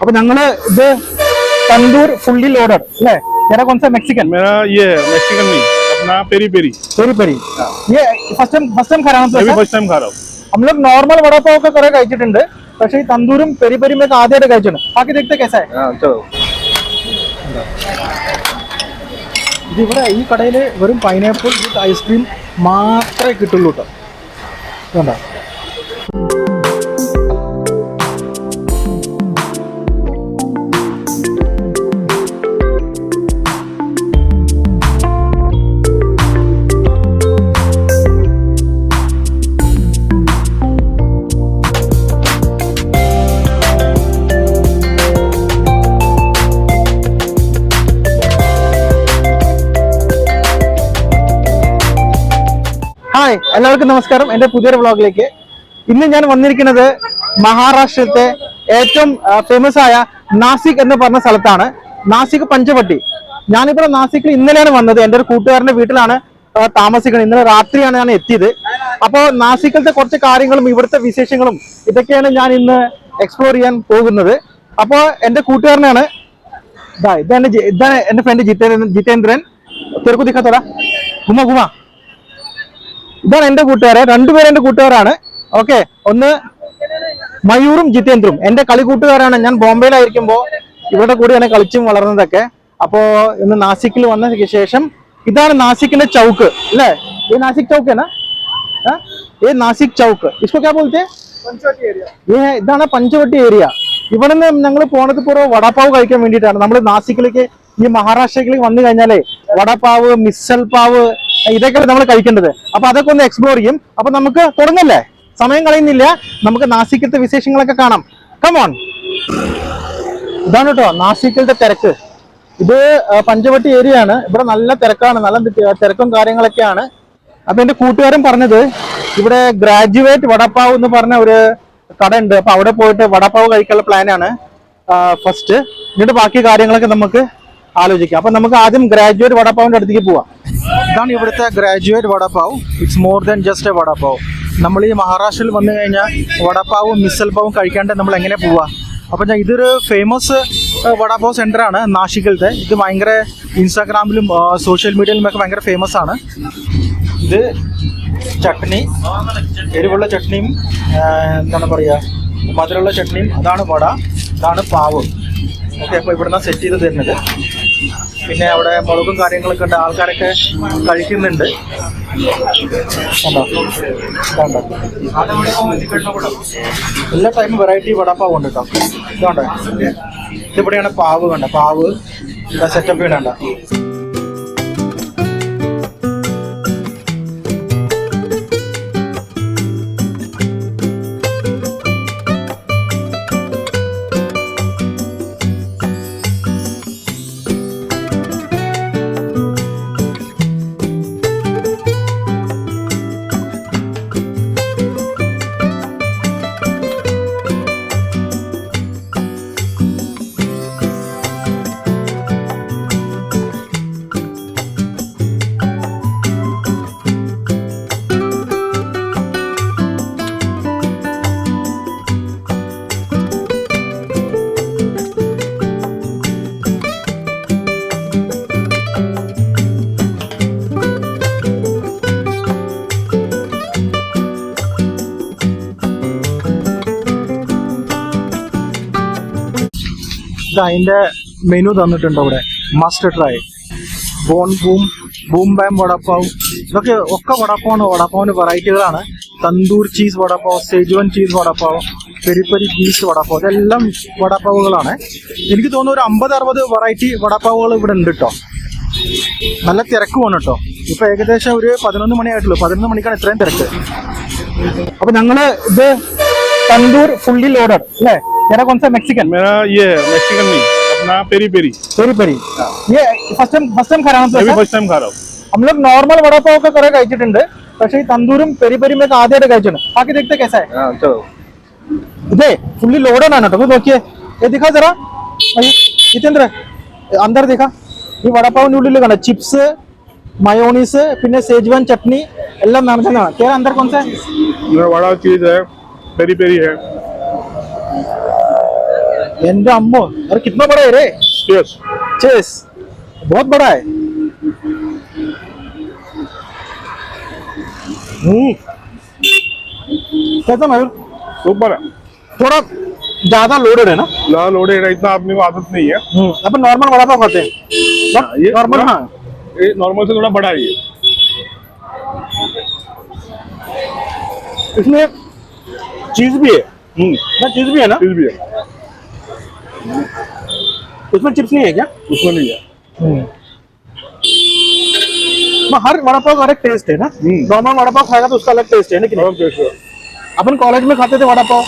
अब ഞങ്ങള് ഇത് तंदूर फुल्ली लोडेड है। तेरा कौन सा मेक्सिकन? मेरा ये है मैक्सिकन नहीं, अपना पेरी पेरी। पेरी पेरी ये फर्स्ट टाइम खा रहा हूँ। मैं भी फर्स्ट टाइम खा रहा हूँ। हम लोग नॉर्मल वड़ा पाव का करे കഴിച്ചിട്ടുണ്ട് പക്ഷേ ഈ തന്തൂരും പെരി പെരിയും ഒക്കെ ആദ്യമായിട്ട് കഴിച്ചിട്ടുണ്ട് ബാക്കി देखते कैसा है। चलो ഇതിവിടെ ഈ കടയിൽ വെറും പൈനാപ്പിൾ വിത്ത് ഐസ്ക്രീം മാത്രമേ കിട്ടുള്ളൂ കേട്ടോ കണ്ടോ। ഹായ് എല്ലാവർക്കും നമസ്കാരം, എൻ്റെ പുതിയൊരു വ്ളോഗിലേക്ക്. ഇന്ന് ഞാൻ വന്നിരിക്കുന്നത് മഹാരാഷ്ട്രത്തെ ഏറ്റവും ഫേമസ് ആയ നാസിക് എന്ന് പറഞ്ഞ സ്ഥലത്താണ്. നാസിക് പഞ്ചവട്ടി. ഞാനിപ്പോൾ നാസിക്കിൽ ഇന്നലെയാണ് വന്നത്. എൻ്റെ ഒരു കൂട്ടുകാരൻ്റെ വീട്ടിലാണ് താമസിക്കുന്നത്. ഇന്നലെ രാത്രിയാണ് ഞാൻ എത്തിയത്. അപ്പോൾ നാസിക്കിലത്തെ കുറച്ച് കാര്യങ്ങളും ഇവിടുത്തെ വിശേഷങ്ങളും ഇതൊക്കെയാണ് ഞാൻ ഇന്ന് എക്സ്പ്ലോർ ചെയ്യാൻ പോകുന്നത്. അപ്പോൾ എൻ്റെ കൂട്ടുകാരനാണ് ഇതാണ് എൻ്റെ ഫ്രണ്ട് ജിതേന്ദ്രൻ. തെരുക്കു ദിഖത്തോടാ ഗുമ ഗുമ. ഇതാണ് എന്റെ കൂട്ടുകാരെ, രണ്ടുപേരും എന്റെ കൂട്ടുകാരാണ്. ഓക്കെ, ഒന്ന് മയൂറും ജിതേന്ദ്രും എന്റെ കളി കൂട്ടുകാരാണ്. ഞാൻ ബോംബെയിലായിരിക്കുമ്പോൾ ഇവരുടെ കൂടെയാണ് കളിച്ചും വളർന്നതൊക്കെ. അപ്പോ ഇന്ന് നാസിക്കിൽ വന്ന ശേഷം ഇതാണ് നാസിക്കിന്റെ ചൗക്ക് അല്ലേ? ഈ നാസിക് ചൗക്ക് ആണ്. ഈ നാസിക് ചൗക്ക് ഇസ്കോ ക്യാ ബോൾത്തെ? ഇതാണ് പഞ്ചവട്ടി ഏരിയ. ഇവിടെ നിന്ന് ഞങ്ങൾ പോണത് പൂർവ്വം വടാപ്പാവ് കഴിക്കാൻ വേണ്ടിയിട്ടാണ്. നമ്മൾ നാസിക്കിലേക്ക് ഈ മഹാരാഷ്ട്രയിലേക്ക് വന്നു കഴിഞ്ഞാലേ വടാപ്പാവ്, മിസൽ പാവ് ഇതൊക്കെ നമ്മൾ കഴിക്കേണ്ടത്. അപ്പൊ അതൊക്കെ ഒന്ന് എക്സ്പ്ലോർ ചെയ്യും. അപ്പൊ നമുക്ക് തുടങ്ങല്ലേ, സമയം കളയുന്നില്ല, നമുക്ക് നാസിക്കിലത്തെ വിശേഷങ്ങളൊക്കെ കാണാം. കമോൺ. ഇതാണ് കേട്ടോ നാസിക്കിലത്തെ തിരക്ക്. ഇത് പഞ്ചവട്ടി ഏരിയ ആണ്. ഇവിടെ നല്ല തിരക്കാണ്, നല്ല തിരക്കും കാര്യങ്ങളൊക്കെയാണ്. അപ്പൊ എന്റെ കൂട്ടുകാരൻ പറഞ്ഞത് ഇവിടെ ഗ്രാജുവേറ്റ് വടാപ്പാവ് എന്ന് പറഞ്ഞ ഒരു കട ഉണ്ട്. അപ്പൊ അവിടെ പോയിട്ട് വടാപ്പാവ് കഴിക്കാനുള്ള പ്ലാനാണ് ഫസ്റ്റ്. എന്നിട്ട് ബാക്കി കാര്യങ്ങളൊക്കെ നമുക്ക് ആലോചിക്കാം. അപ്പൊ നമുക്ക് ആദ്യം ഗ്രാജുവേറ്റ് വടാപ്പാവിന്റെ അടുത്തേക്ക് പോവാം. ഇതാണ് ഇവിടുത്തെ graduate vada pav. It's more than just A vada pav. നമ്മൾ ഈ മഹാരാഷ്ട്രയിൽ വന്നു കഴിഞ്ഞാൽ വടാപ്പാവും മിസൽ പാവും കഴിക്കാണ്ട് നമ്മൾ എങ്ങനെ പോവാ? അപ്പം ഇതൊരു ഫേമസ് വടാപ്പാവ് സെൻ്റർ ആണ് നാഷിക്കിലത്തെ. ഇത് ഭയങ്കര ഇൻസ്റ്റാഗ്രാമിലും സോഷ്യൽ മീഡിയയിലുമൊക്കെ ഭയങ്കര ഫേമസ് ആണ്. ഇത് ചട്നി, എരിവുള്ള ചട്നിയും എന്താണ് പറയുക, മധുരമുള്ള ചട്നിയും. അതാണ് വട, ഇതാണ് പാവ്. ഓക്കെ, അപ്പോൾ ഇവിടുന്ന് സെറ്റ് ചെയ്ത് തരുന്നത്. പിന്നെ അവിടെ മുളകും കാര്യങ്ങളൊക്കെ ഉണ്ട്, ആൾക്കാരൊക്കെ കഴിക്കുന്നുണ്ട്. എല്ലാ ടൈമും വെറൈറ്റി വടാപ്പാവ് ഉണ്ട് കേട്ടോ. ഇതുണ്ട്, ഇതിവിടെയാണ് പാവ്. കണ്ട പാവ് സെറ്റപ്പ് ചെയ്യണ്ട. അതിന്റെ മെനു തന്നിട്ടുണ്ട് അവിടെ. Must try bon boom, boom bam vada pav. ഇതൊക്കെ ഒക്കെ വടാപ്പാവാണ്. വടാപ്പാവിന് വെറൈറ്റികളാണ്. Tandoor cheese vada pav, schezwan cheese vada pav, peri peri cheese vada pav, ഇതെല്ലാം വടാപ്പാവുകളാണ്. എനിക്ക് തോന്നുന്നു ഒരു 50-60 വെറൈറ്റി വടാപ്പാവുകൾ ഇവിടെ ഉണ്ട് കേട്ടോ. നല്ല തിരക്കുമാണ് കേട്ടോ. ഇപ്പൊ ഏകദേശം ഒരു 11 മണിയായിട്ടുള്ളൂ. 11 മണിക്കാണ് ഇത്രയും തിരക്ക്. അപ്പൊ ഞങ്ങള് ഇത് तंदूर फुल्ली लोडेड है। तेरा कौन सा मेक्सिकन? मेरा ये है मैक्सिकन नहीं, अपना पेरी पेरी। पेरी पेरी ये फर्स्ट टाइम खा रहा हूँ। मैं भी फर्स्ट टाइम खा रहा हूँ। हम लोग नॉर्मल वड़ा पाव का करे കഴിച്ചിട്ടുണ്ട് പക്ഷേ ഈ തന്തൂരും പെരി പെരിയും ഒക്കെ ആദ്യമായിട്ട് കഴിച്ചിട്ടുണ്ട് ബാക്കി देखते कैसा है। चलो ഇതേ ഫുള്ളി ലോഡഡ് ആണ് കേട്ടോ. നോക്കിയേ, ये दिखा जरा ജിതേന്ദ്ര, अंदर दिखा. ഈ വടാപ്പാവിന്റെ ഉള്ളിൽ കണ്ട ചിപ്സ്, മയോണീസ്, പിന്നെ सेजवान ചട്നി എല്ലാം നിറഞ്ഞതാണ്. तेरा अंदर कौन सा है? मेरा वड़ा चीज है, पेरी पेरी है। एंड अम्मो अरे कितना बड़ा है रे यस चेस बहुत बड़ा है कैसा मयूर सुपर है थोड़ा ज्यादा लोडेड है ना लाल लोडेड है, इतना आदमी को आदत नहीं है। अपन नॉर्मल वड़ा पाव खाते हैं ये नॉर्मल हाँ ये नॉर्मल से थोड़ा बड़ा है ये। इसमें चीज भी है ना चीज भी है ना चीज भी है, उसमें चिप्स नहीं है क्या उसमें नहीं है। हर वड़ा पाव का अलग टेस्ट है ना नॉर्मल वड़ा पाव खाएगा तो उसका अलग टेस्ट है ना कि नहीं? और कैसे है? अपन कॉलेज में खाते थे वड़ा पाव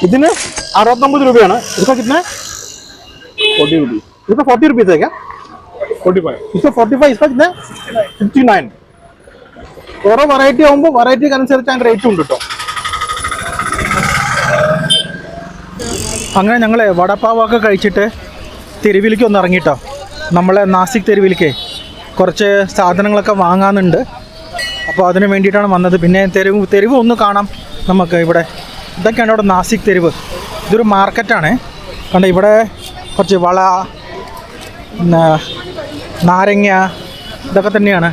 कितने 69 रुपये है ना इसका कितना है 40 रुपीज, इसका 40 रुपीज है क्या 45। इसका 45 इसका कितना 69 ഓരോ വെറൈറ്റി ആകുമ്പോൾ വെറൈറ്റിക്ക് അനുസരിച്ചാണ് റേറ്റ് ഉണ്ട് കേട്ടോ അങ്ങനെ ഞങ്ങൾ വടപ്പാവൊക്കെ കഴിച്ചിട്ട് തെരുവിലേക്ക് ഒന്ന് ഇറങ്ങിട്ടോ നമ്മളെ നാസിക് തെരുവിലേക്ക് കുറച്ച് സാധനങ്ങളൊക്കെ വാങ്ങാനുണ്ട് അപ്പോൾ അതിന് വേണ്ടിയിട്ടാണ് വന്നത് പിന്നെ തെരുവ് ഒന്ന് കാണാം നമുക്ക് ഇവിടെ ഇതൊക്കെയാണ് ഇവിടെ നാസിക് തെരുവ് ഇതൊരു മാർക്കറ്റാണ് കണ്ട ഇവിടെ കുറച്ച് വള പിന്നെ നാരങ്ങ ഇതൊക്കെ തന്നെയാണ്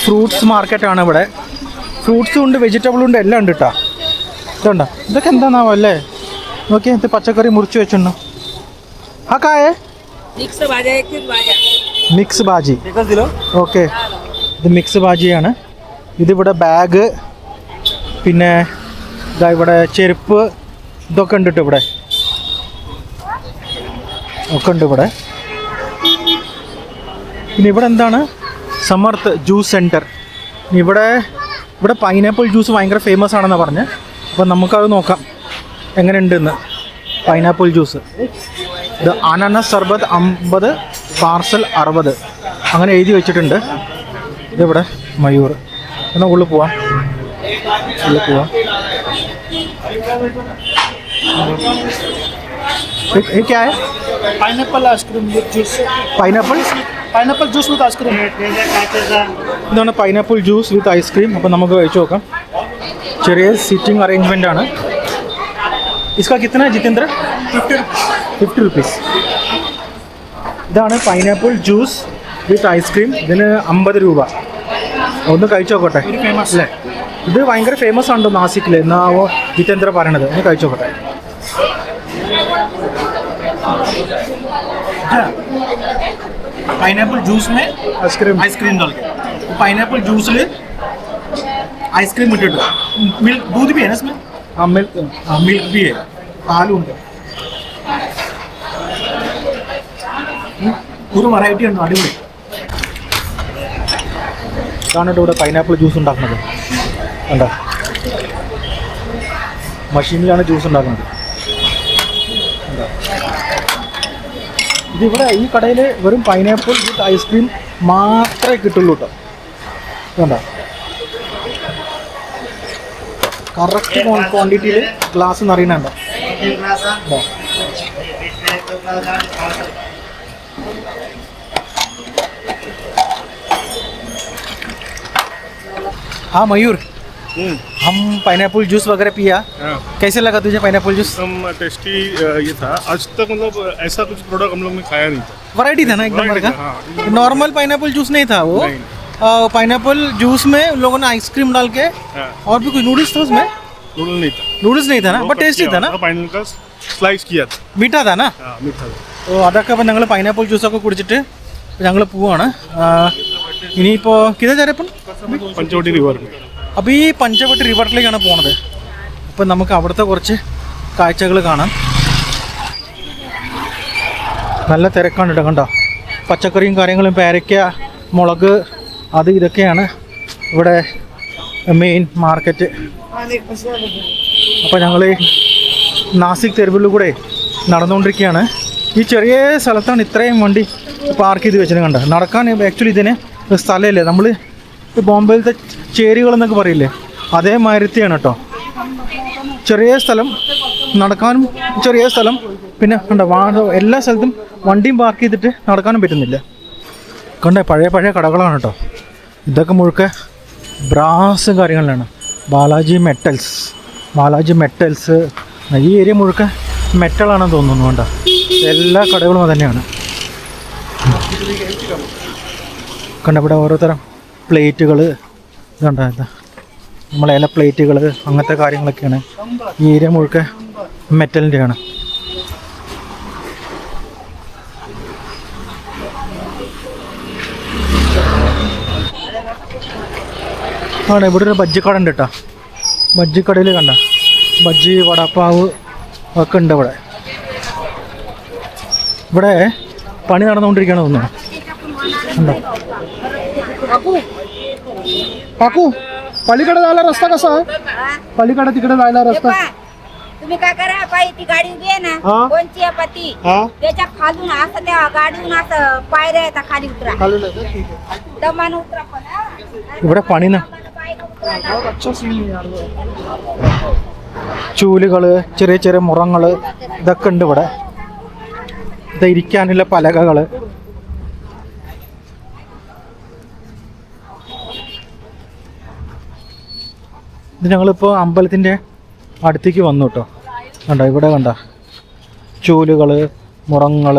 ഫ്രൂട്ട്സ് മാർക്കറ്റാണ് ഇവിടെ ഫ്രൂട്ട്സും ഉണ്ട് വെജിറ്റബിളും ഉണ്ട് എല്ലാം ഉണ്ട് കേട്ടോ ഇതുണ്ടോ ഇതൊക്കെ എന്താണാവോ അല്ലേ നോക്കിയാൽ ഇത് പച്ചക്കറി മുറിച്ച് വെച്ചിട്ടുണ്ടോ ആ കായേ മിക്സ് ബാജി ഓക്കെ ഇത് മിക്സ് ബാജിയാണ് ഇതിവിടെ ബാഗ് പിന്നെ ഇതാ ഇവിടെ ചെരുപ്പ് ഇതൊക്കെ ഉണ്ട് കേട്ടോ ഇവിടെ ഒക്കെ ഉണ്ട് ഇവിടെ പിന്നെ ഇവിടെ എന്താണ് സമർത്ത് ജ്യൂസ് സെൻറ്റർ ഇവിടെ പൈനാപ്പിൾ ജ്യൂസ് ഭയങ്കര ഫേമസ് ആണെന്നാണ് പറഞ്ഞത് അപ്പോൾ നമുക്കത് നോക്കാം എങ്ങനെയുണ്ടെന്ന് പൈനാപ്പിൾ ജ്യൂസ് ഇത് അനാനസ് സർബത്ത് 50 പാർസൽ 60 അങ്ങനെ എഴുതി വെച്ചിട്ടുണ്ട് ഇതിവിടെ മയൂർ എന്നാൽ ഉള്ളിൽ പോവാം ये क्या है pineapple ice cream with juice pineapple juice with ice cream ഇതാണ് പൈനാപ്പിൾ ജ്യൂസ് വിത്ത് ഐസ്ക്രീം അപ്പോൾ നമുക്ക് കഴിച്ചു നോക്കാം ചെറിയ സിറ്റിംഗ് അറേഞ്ച്മെൻ്റ് ആണ് इसका कितना है जितेंद्र 50 रुपीस ഇതാണ് പൈനാപ്പിൾ ജ്യൂസ് വിത്ത് ഐസ്ക്രീം ഇതിന് 50 രൂപ ഒന്ന് കഴിച്ചു നോക്കട്ടെ ഫേമസ് അല്ലേ ഇത് ഭയങ്കര ഫേമസ് ആണല്ലോ നാസിക്കിൽ എന്നാവോ ജിതേന്ദ്ര പറയണത് ഒന്ന് കഴിച്ചു നോക്കട്ടെ पाइनएप्पल जूस में आइसक्रीम डाल के पाइनएप्पल जूस ले आइसक्रीम मिट्टी मिल्क दूध भी है ना इसमें हाँ मिल्क भी है पाल ഉണ്ട് ഒരു വെറൈറ്റി ഉണ്ട് അടിപൊളി ഇതാണ് ഇവിടെ പൈനാപ്പിൾ ജ്യൂസ് ഉണ്ടാക്കുന്നത് കണ്ടോ മെഷീനിലാണ് ജ്യൂസ് ഉണ്ടാക്കുന്നത് ഇതിവിടെ ഈ കടയിൽ വെറും പൈനാപ്പിൾ വിത്ത് ഐസ്ക്രീം മാത്രമേ കിട്ടുള്ളൂ കേട്ടോ കണ്ടോ കറക്റ്റ് ക്വാണ്ടിറ്റിയിൽ ഗ്ലാസ് നിറയുന്നുണ്ടോ हाँ मयूर हम पाइनएप्पल जूस वगैरह पिया कैसे लगा तुझे पाइनएप्पल जूस एकदम टेस्टी ये था, आज तक मतलब ऐसा कुछ प्रोडक्ट हम लोग ने खाया नहीं था। वैरायटी था ना एक नंबर का हाँ। नॉर्मल पाइनएप्पल जूस नहीं था वो नहीं। पाइनएप्पल जूस में लोगों ने आइसक्रीम डाल के हाँ। और भी कुछ नूडल्स था उसमें नूडल्स नहीं था ना बट टेस्टी था ना पाइनएप्पल का स्लाइस किया था, मीठा था ना मीठा था। അപ്പോൾ അതൊക്കെ അപ്പോൾ ഞങ്ങൾ പൈനാപ്പിൾ ജ്യൂസൊക്കെ കുടിച്ചിട്ട് ഞങ്ങൾ പോവാണ് ഇനിയിപ്പോൾ കിതചരപ്പൻ पंचवटी रिवर में അപ്പോൾ ഈ പഞ്ചവട്ടി റിവറിലേക്കാണ് പോണത് അപ്പോൾ നമുക്ക് അവിടുത്തെ കുറച്ച് കാഴ്ചകൾ കാണാം നല്ല തിരക്കാണ് കേട്ടോ കണ്ടോ പച്ചക്കറിയും കാര്യങ്ങളും പേരയ്ക്ക മുളക് അത് ഇതൊക്കെയാണ് ഇവിടെ മെയിൻ മാർക്കറ്റ് അപ്പോൾ ഞങ്ങൾ നാസിക് തെരുവിലൂടെ നടന്നുകൊണ്ടിരിക്കുകയാണ് ഈ ചെറിയ സ്ഥലത്താണ് ഇത്രയും വണ്ടി പാർക്ക് ചെയ്ത് വെച്ചത് കണ്ടോ നടക്കാൻ ആക്ച്വലി ഇതിന് സ്ഥലമില്ലേ നമ്മൾ ബോംബെയിലത്തെ ചേരികളെന്നൊക്കെ പറയില്ലേ അതേമാതിരിത്തെയാണ് കേട്ടോ ചെറിയ സ്ഥലം നടക്കാനും ചെറിയ സ്ഥലം പിന്നെ കണ്ടോ എല്ലാ സ്ഥലത്തും വണ്ടിയും പാർക്ക് ചെയ്തിട്ട് നടക്കാനും പറ്റുന്നില്ല കണ്ടേ പഴയ കടകളാണ് കേട്ടോ ഇതൊക്കെ മുഴുക്കെ ബ്രാസും കാര്യങ്ങളിലാണ് ബാലാജി മെറ്റൽസ് ഈ ഏരിയ മുഴുക്ക മെറ്റലാണെന്ന് തോന്നുന്നു. വേണ്ട എല്ലാ കടകളും അത് തന്നെയാണ്. കണ്ട ഇവിടെ ഓരോരുത്തരം പ്ലേറ്റുകൾ ഇതുണ്ട, നമ്മളെ ഇല പ്ലേറ്റുകൾ അങ്ങനത്തെ കാര്യങ്ങളൊക്കെയാണ്. ഈ ഏരിയ മുഴുക്ക മെറ്റലിൻ്റെയാണ്. ആണ് ഇവിടെ ഒരു ബജ്ജിക്കട ഉണ്ട് കേട്ടോ. ബജ്ജിക്കടയിൽ കണ്ട ബജ്ജി വടപ്പാവ് ഒക്കെ ഉണ്ട് ഇവിടെ. ഇവിടെ പണി നടന്നുകൊണ്ടിരിക്കുകയാണ് തോന്നുന്നു. ഉണ്ടോ काकू पलीकडे जायला रस्ता कसा आहे? पलीकडे तिकडे जायला रस्ता तुम्ही काय करा पायी ती गाडी उभी आहे ना हा. कोणची आहे पती त्याच्या खालून असं त्या गाडीहून असं पायऱ्या येतात खाली उतरा दमान उतरा पण हा. ഇവിടെ പണി ചൂലുകള് ചെറിയ ചെറിയ മുറങ്ങള് ഇതൊക്കെ ഉണ്ട് ഇവിടെ. ഇത് ഇരിക്കാനുള്ള പലകകള്. ഇത് ഞങ്ങളിപ്പോൾ അമ്പലത്തിൻ്റെ അടുത്തേക്ക് വന്നു കേട്ടോ. കണ്ടോ ഇവിടെ കണ്ട ചൂലുകൾ മുറങ്ങൾ.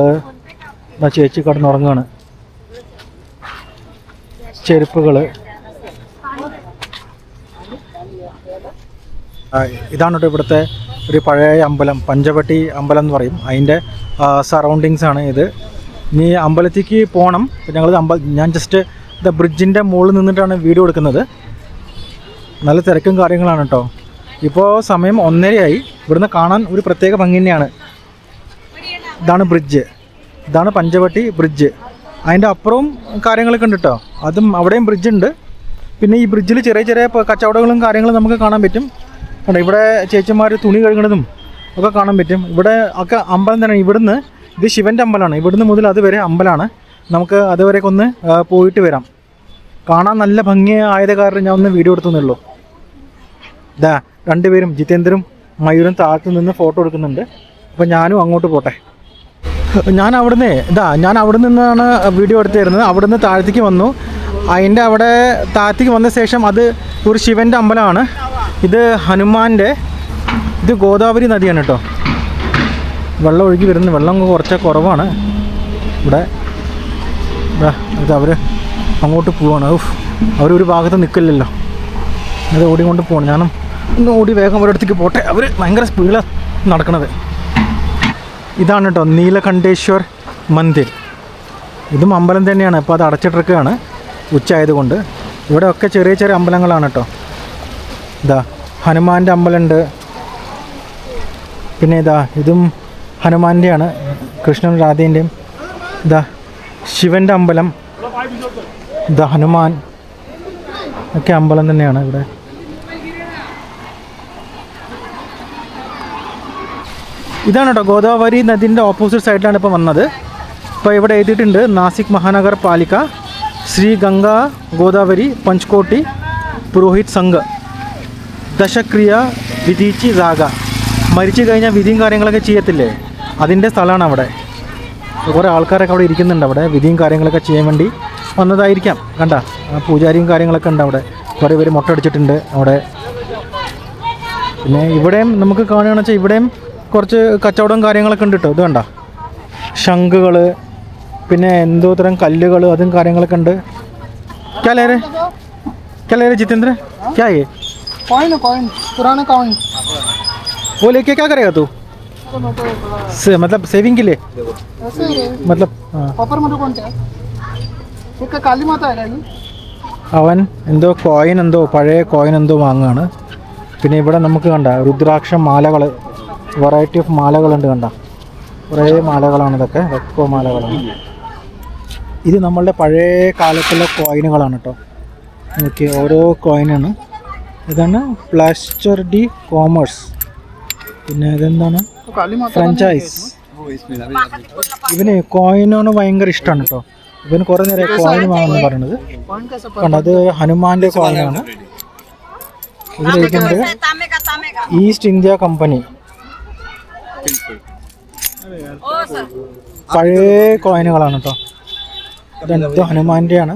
ചേച്ചി കിടന്നുറങ്ങാണ്. ചെരുപ്പുകൾ. ഇതാണ് കേട്ടോ ഇവിടുത്തെ ഒരു പഴയ അമ്പലം, പഞ്ചവട്ടി അമ്പലം എന്ന് പറയും. അതിൻ്റെ സറൗണ്ടിങ്സ് ആണ് ഇത്. ഇനി അമ്പലത്തേക്ക് പോകണം. ഞാൻ ജസ്റ്റ് ബ്രിഡ്ജിൻ്റെ മുകളിൽ നിന്നിട്ടാണ് വീഡിയോ എടുക്കുന്നത്. നല്ല തിരക്കും കാര്യങ്ങളാണ് കേട്ടോ. ഇപ്പോൾ സമയം 1:30 ഇവിടുന്ന് കാണാൻ ഒരു പ്രത്യേക ഭംഗി തന്നെയാണ്. ഇതാണ് ബ്രിഡ്ജ്, ഇതാണ് പഞ്ചവട്ടി ബ്രിഡ്ജ്. അതിൻ്റെ അപ്പുറവും കാര്യങ്ങളൊക്കെ ഉണ്ട് കേട്ടോ. അതും അവിടെയും ബ്രിഡ്ജ് ഉണ്ട്. പിന്നെ ഈ ബ്രിഡ്ജിൽ ചെറിയ ചെറിയ കച്ചവടങ്ങളും കാര്യങ്ങളും നമുക്ക് കാണാൻ പറ്റും. കണ്ടോ ഇവിടെ ചേച്ചിമാർ തുണി കഴുകുന്നതും ഒക്കെ കാണാൻ പറ്റും. ഇവിടെ ഒക്കെ അമ്പലം തന്നെ. ഇവിടുന്ന് ഇത് ശിവൻ്റെ അമ്പലമാണ്. ഇവിടുന്ന് മുതൽ അതുവരെ അമ്പലമാണ്. നമുക്ക് അതുവരെയൊക്കെ ഒന്ന് പോയിട്ട് വരാം. കാണാൻ നല്ല ഭംഗി ആയത് കാരണം ഞാൻ ഒന്ന് വീഡിയോ എടുത്തുള്ളൂ. ഇതാ രണ്ടുപേരും ജിതേന്ദ്രനും മയൂരും താഴത്ത് നിന്ന് ഫോട്ടോ എടുക്കുന്നുണ്ട്. അപ്പോൾ ഞാനും അങ്ങോട്ട് പോട്ടെ. ഞാൻ അവിടെ നിന്നാണ് വീഡിയോ എടുത്തിരുന്നത്. അവിടെ നിന്ന് താഴത്തേക്ക് വന്നു. അതിൻ്റെ അവിടെ താഴത്തേക്ക് വന്ന ശേഷം അത് ഒരു ശിവൻ്റെ അമ്പലമാണ്. ഇത് ഹനുമാൻ്റെ, ഇത് ഗോദാവരി നദിയാണ് കേട്ടോ. വെള്ളം ഒഴുകി വരുന്നു. വെള്ളം കുറച്ച് കുറവാണ് ഇവിടെ. ഇത് അവർ അങ്ങോട്ട് പോവാണ്. അവരൊരു ഭാഗത്ത് നിൽക്കില്ലല്ലോ. അത് ഓടിക്കൊണ്ട് പോകണം. ഞാനും ഒന്ന് ഓടി വേഗം അവരുടെ അടുത്തേക്ക് പോട്ടെ. അവർ ഭയങ്കര സ്പീഡിലാണ് നടക്കണത്. ഇതാണ് കേട്ടോ നീലകണ്ഠേശ്വർ മന്ദിർ. ഇതും അമ്പലം തന്നെയാണ്. ഇപ്പോൾ അത് അടച്ചിട്ടിരിക്കുകയാണ് ഉച്ച ആയതുകൊണ്ട്. ഇവിടെയൊക്കെ ചെറിയ ചെറിയ അമ്പലങ്ങളാണ് കേട്ടോ. ഇതാ ഹനുമാൻ്റെ അമ്പലമുണ്ട്. പിന്നെ ഇതും ഹനുമാൻ്റെയാണ്, കൃഷ്ണൻ രാധേൻ്റെയും. ഇതാ ശിവൻ്റെ അമ്പലം, ഇതാ ഹനുമാൻ ഒക്കെ അമ്പലം തന്നെയാണ് ഇവിടെ. ഇതാണ് കേട്ടോ ഗോദാവരി നദിൻ്റെ ഓപ്പോസിറ്റ് സൈഡിലാണ് ഇപ്പോൾ വന്നത്. ഇപ്പോൾ ഇവിടെ എഴുതിയിട്ടുണ്ട് നാസിക് മഹാനഗർ പാലിക ശ്രീ ഗംഗാ ഗോദാവരി പഞ്ച്കോട്ടി പുരോഹിത് സംഘ് ദശക്രിയ വിധിച്ച് ജാഗ. മരിച്ചു കഴിഞ്ഞാൽ വിധിയും കാര്യങ്ങളൊക്കെ ചെയ്യത്തില്ലേ, അതിൻ്റെ സ്ഥലമാണ് അവിടെ. കുറേ ആൾക്കാരൊക്കെ അവിടെ ഇരിക്കുന്നുണ്ട്. അവിടെ വിധിയും കാര്യങ്ങളൊക്കെ ചെയ്യാൻ വേണ്ടി വന്നതായിരിക്കാം. കണ്ട പൂജാരിയും കാര്യങ്ങളൊക്കെ ഉണ്ട് അവിടെ. കുറേ പേര് മുട്ട അടിച്ചിട്ടുണ്ട് അവിടെ. പിന്നെ ഇവിടെയും നമുക്ക് കാണുകയാണെന്ന് വെച്ചാൽ ഇവിടെയും കുറച്ച് കച്ചവടവും കാര്യങ്ങളൊക്കെ ഉണ്ട് കേട്ടോ. ഇത് കണ്ട ശംഖുകൾ, പിന്നെ എന്തോ തരം കല്ലുകൾ, അതും കാര്യങ്ങളൊക്കെ ഉണ്ട്. क्या ले रहे जितेंद्र? क्या है? कॉइन पुराना कॉइन. वो लेके क्या करेगा तू? मतलब सेविंग के लिए? मतलब कॉपर मध्ये कोणते आहे? एक काली माता आहे का ही? അവൻ എന്തോ കോയിൻ എന്തോ പഴയ കോയിൻ എന്തോ വാങ്ങുകയാണ്. പിന്നെ ഇവിടെ നമുക്ക് കണ്ട രുദ്രാക്ഷ മാലകൾ, വെറൈറ്റി ഓഫ് മാലകളുണ്ട്. കണ്ട കുറേ മാലകളാണ് ഇതൊക്കെ. വെക്കോ മാലകളാണ്. ഇത് നമ്മളുടെ പഴയ കാലത്തുള്ള കോയിനുകളാണ് കേട്ടോ. ഓക്കെ, ഓരോ കോയിനാണ്. ഇതാണ് പ്ലാസ്റ്റർ ഡി കോമേഴ്സ്. പിന്നെ ഇതെന്താണ് ഫ്രാഞ്ചൈസ്. ഇവന് കോയിനാണ് ഭയങ്കര ഇഷ്ടമാണ് കേട്ടോ. ഇവന് കുറേ നേരം കോയിൻ വാങ്ങുമെന്ന് പറയുന്നത്. കണ്ട അത് ഹനുമാൻ്റെ കോയിനാണ്. ഇതിലെഴുതുന്നത് ഈസ്റ്റ് ഇന്ത്യ കമ്പനി. പഴയ കോയിനുകളാണ് കേട്ടോ. ഇതെന്തോ ഹനുമാൻ്റെയാണ്.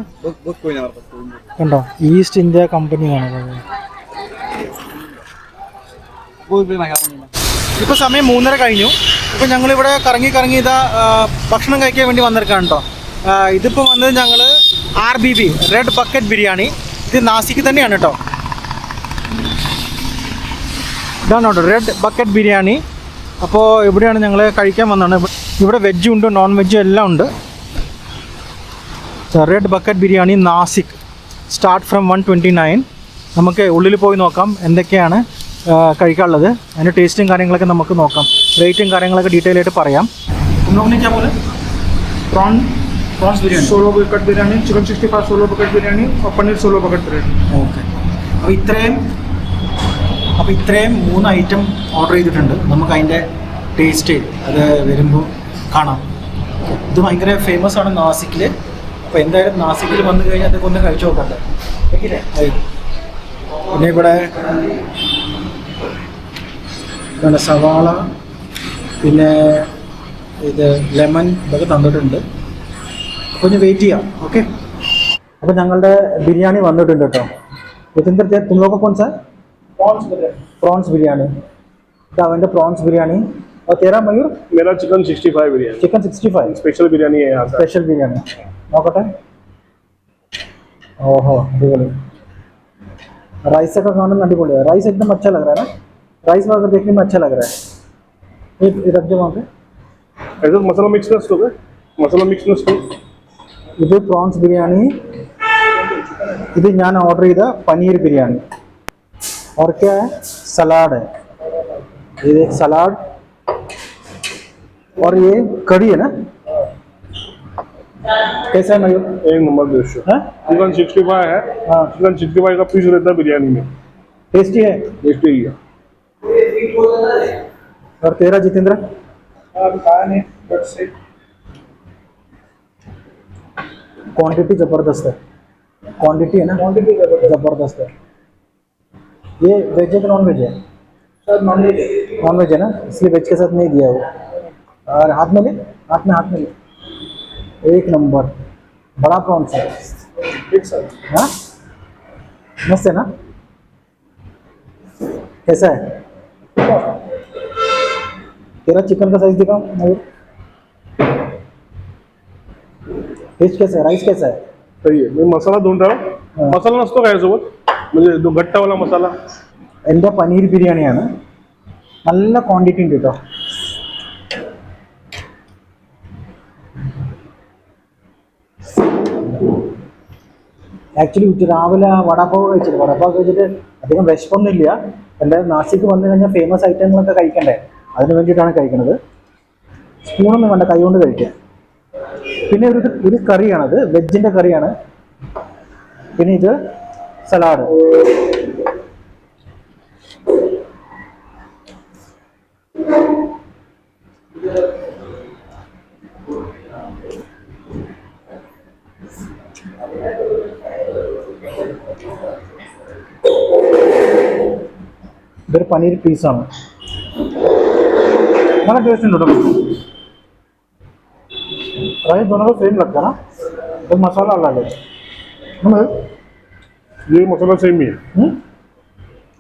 കണ്ടോ ഈസ്റ്റ് ഇന്ത്യ കമ്പനിയാണ്. ഇപ്പോൾ സമയം 3:30 കഴിഞ്ഞു. ഇപ്പോൾ ഞങ്ങളിവിടെ കറങ്ങി ഇതാ ഭക്ഷണം കഴിക്കാൻ വേണ്ടി വന്നിരിക്കുകയാണ് കേട്ടോ. ഇതിപ്പോൾ വന്നത് ഞങ്ങൾ RBB റെഡ് ബക്കറ്റ് ബിരിയാണി. ഇത് നാസിക്ക് തന്നെയാണ് കേട്ടോ. ഇതാണ് കേട്ടോ റെഡ് ബക്കറ്റ് ബിരിയാണി. അപ്പോൾ ഇവിടെയാണ് ഞങ്ങൾ കഴിക്കാൻ വന്നതാണ്. ഇവിടെ വെജും ഉണ്ട് നോൺ വെജും എല്ലാം ഉണ്ട്. റെഡ് ബക്കറ്റ് ബിരിയാണി നാസിക് സ്റ്റാർട്ട് ഫ്രം 129. നമുക്ക് ഉള്ളിൽ പോയി നോക്കാം എന്തൊക്കെയാണ് കഴിക്കാനുള്ളത്. അതിൻ്റെ ടേസ്റ്റും കാര്യങ്ങളൊക്കെ നമുക്ക് നോക്കാം. റേറ്റും കാര്യങ്ങളൊക്കെ ഡീറ്റെയിൽ ആയിട്ട് പറയാം. പോലെ prawns biryani 16 bucket biryani, chicken 65 16 bucket biryani और पनीर 16 बकेट बिरयानी. ഓക്കെ. അപ്പോൾ ഇത്രയും 3 ഐറ്റം ഓർഡർ ചെയ്തിട്ടുണ്ട്. നമുക്ക് അതിൻ്റെ ടേസ്റ്റ് അത് വരുമ്പോൾ കാണാം. ഇത് ഭയങ്കര ഫേമസ് ആണ് നാസിക്കിൽ. അപ്പോൾ എന്തായാലും നാസിക്കിൽ വന്നു കഴിഞ്ഞാൽ അതൊക്കെ ഒന്ന് കഴിച്ചു നോക്കട്ടെ. പിന്നെ ഇവിടെ സവാള പിന്നെ ഇത് ലെമൺ ഇതൊക്കെ തന്നിട്ടുണ്ട്. അപ്പോൾ ഒന്ന് വെയിറ്റ് ചെയ്യാം. ഓക്കെ. അപ്പോൾ ഞങ്ങളുടെ ബിരിയാണി വന്നിട്ടുണ്ട് കേട്ടോ. जितेंद्र तुम लोग का कौन सा है? प्रॉन्स बिरयानी. അവൻ്റെ പ്രോൺസ് ബിരിയാണി. और तेरा मयूर? मेरा chicken 65 biryani. Chicken 65 special biryani है यहाँ. स्पेशल बिरयानी നോക്കട്ടെ. ओहो अടിപൊളി. राइस का खाना अടിപൊളി है. राइस एकदम अच्छा लग रहा है ना. राइस वगैरह देखने में अच्छा लग रहा है. ये रख दो वहाँ पे. ऐसा मसाला मिक्स कर दो. मसाला मिक्स कर दो. ഇത് പ്രോൺസ് ബിരിയാണി. ഇത് ഞാൻ ഓർഡർ ചെയ്ത പനീർ ബിരിയാണി. और क्या है? सलाद है. ये एक सलाद और ये कड़ी है ना. कैसा है मयूर? एक नंबर डिश है. चिकन 65 है. हाँ चिकन 65 का पीस रहता है बिरयानी में. टेस्टी है. टेस्टी है. और तेरा जितेंद्र? क्वांटिटी जबरदस्त है. क्वांटिटी है ना. क्वांटिटी जबरदस्त है. ये वेज है कि नॉन वेज है? सर नॉन वेज है ना, इसलिए वेज के साथ नहीं दिया वो. और हाथ में ले. एक नंबर बड़ा प्रॉन्स है. ठीक सर. हाँ मस्त है ना. कैसा है? तेरा चिकन का साइज दिखाओ मयूर. फिश कैसा है? राइस कैसा है? सही है. मैं मसाला ढूंढ रहा हूँ. मसाला नसतो काय सोबत म्हणजे जो घट्टावाला मसाला. എൻ്റെ പനീർ ബിരിയാണിയാണ്. നല്ല ക്വാണ്ടിറ്റി ഉണ്ട് കേട്ടോ. ആക്ച്വലി രാവിലെ വടാപ്പാവ് കഴിച്ചിട്ട് അധികം വിശപ്പൊന്നുമില്ല. എന്തായാലും നാസിക്ക് വന്നു കഴിഞ്ഞാൽ ഫേമസ് ഐറ്റങ്ങളൊക്കെ കഴിക്കണ്ടേ, അതിന് വേണ്ടിയിട്ടാണ് കഴിക്കുന്നത്. സ്പൂണൊന്നും വേണ്ട, കൈ കൊണ്ട് കഴിക്കാം. പിന്നെ ഒരു കറിയാണത്, വെജിൻ്റെ കറിയാണ്. പിന്നെ ഇത് സലാഡ്. इधर पनीर पीस ആണ്. നല്ല ടേസ്റ്റ് ഉണ്ട് കേട്ടോ. राइस दोनों को सेम लगता है ना. तो मसाला अलग है. ये मसाला सेम ही है.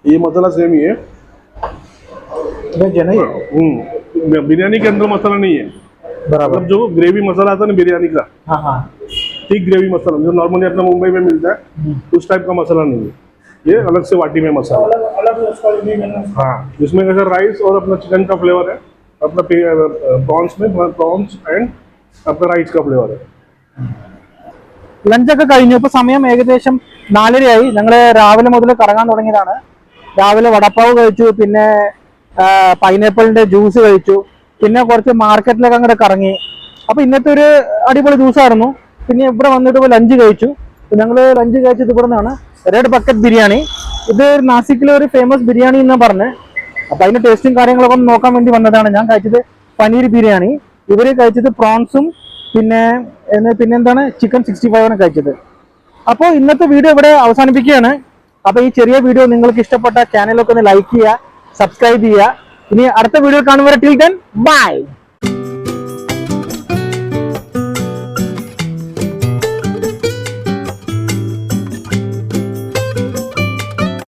ये मसाला सेम ही है. वेज है ना ये. बिरयानी के अंदर मसाला नहीं है बराबर. मतलब जो ग्रेवी मसाला आता है ना बिरयानी का, हाँ हाँ ठीक ग्रेवी मसाला जो नॉर्मली अपना मुंबई में मिलता है उस टाइप का मसाला नहीं है. ये अलग से वाटी में मसाला अलग हाँ, जिसमें कैसे राइस और अपना चिकन का फ्लेवर है, अपना प्रॉन्स में प्रॉन्स एंड अपना राइस का फ्लेवर है. ലഞ്ചൊക്കെ കഴിഞ്ഞു. ഇപ്പോൾ സമയം ഏകദേശം 4:30 ഞങ്ങൾ രാവിലെ മുതൽ കറങ്ങാൻ തുടങ്ങിയതാണ്. രാവിലെ വടപ്പാവ് കഴിച്ചു, പിന്നെ പൈനാപ്പിളിന്റെ ജ്യൂസ് കഴിച്ചു, പിന്നെ കുറച്ച് മാർക്കറ്റിലൊക്കെ അങ്ങോട്ട് കറങ്ങി. അപ്പോൾ ഇന്നത്തെ ഒരു അടിപൊളി ദിവസമായിരുന്നു. പിന്നെ ഇവിടെ വന്നിട്ട് ഇപ്പോൾ ലഞ്ച് കഴിച്ചു. ഞങ്ങൾ ലഞ്ച് കഴിച്ചത് ഇവിടെ നിന്നാണ്. Red bucket biryani. ഇത് നാസിക്കിലെ ഒരു ഫേമസ് ബിരിയാണി എന്നാണ് പറഞ്ഞത്. അപ്പോൾ അതിൻ്റെ ടേസ്റ്റും കാര്യങ്ങളൊക്കെ ഒന്ന് നോക്കാൻ വേണ്ടി വന്നതാണ്. ഞാൻ കഴിച്ചത് പനീർ ബിരിയാണി, ഇവർ കഴിച്ചത് പ്രോൺസും പിന്നെന്താണ് ചിക്കൻ 65 കഴിച്ചത്. അപ്പോൾ ഇന്നത്തെ വീഡിയോ ഇവിടെ അവസാനിപ്പിക്കുകയാണ്. അപ്പോൾ ഈ ചെറിയ വീഡിയോ നിങ്ങൾക്ക് ഇഷ്ടപ്പെട്ട ചാനലൊക്കെ ഒന്ന് ലൈക്ക് ചെയ്യുക, സബ്സ്ക്രൈബ് ചെയ്യുക. ഇനി അടുത്ത വീഡിയോ കാണുമ്പോൾ ടിൽ ദെൻ ബൈ.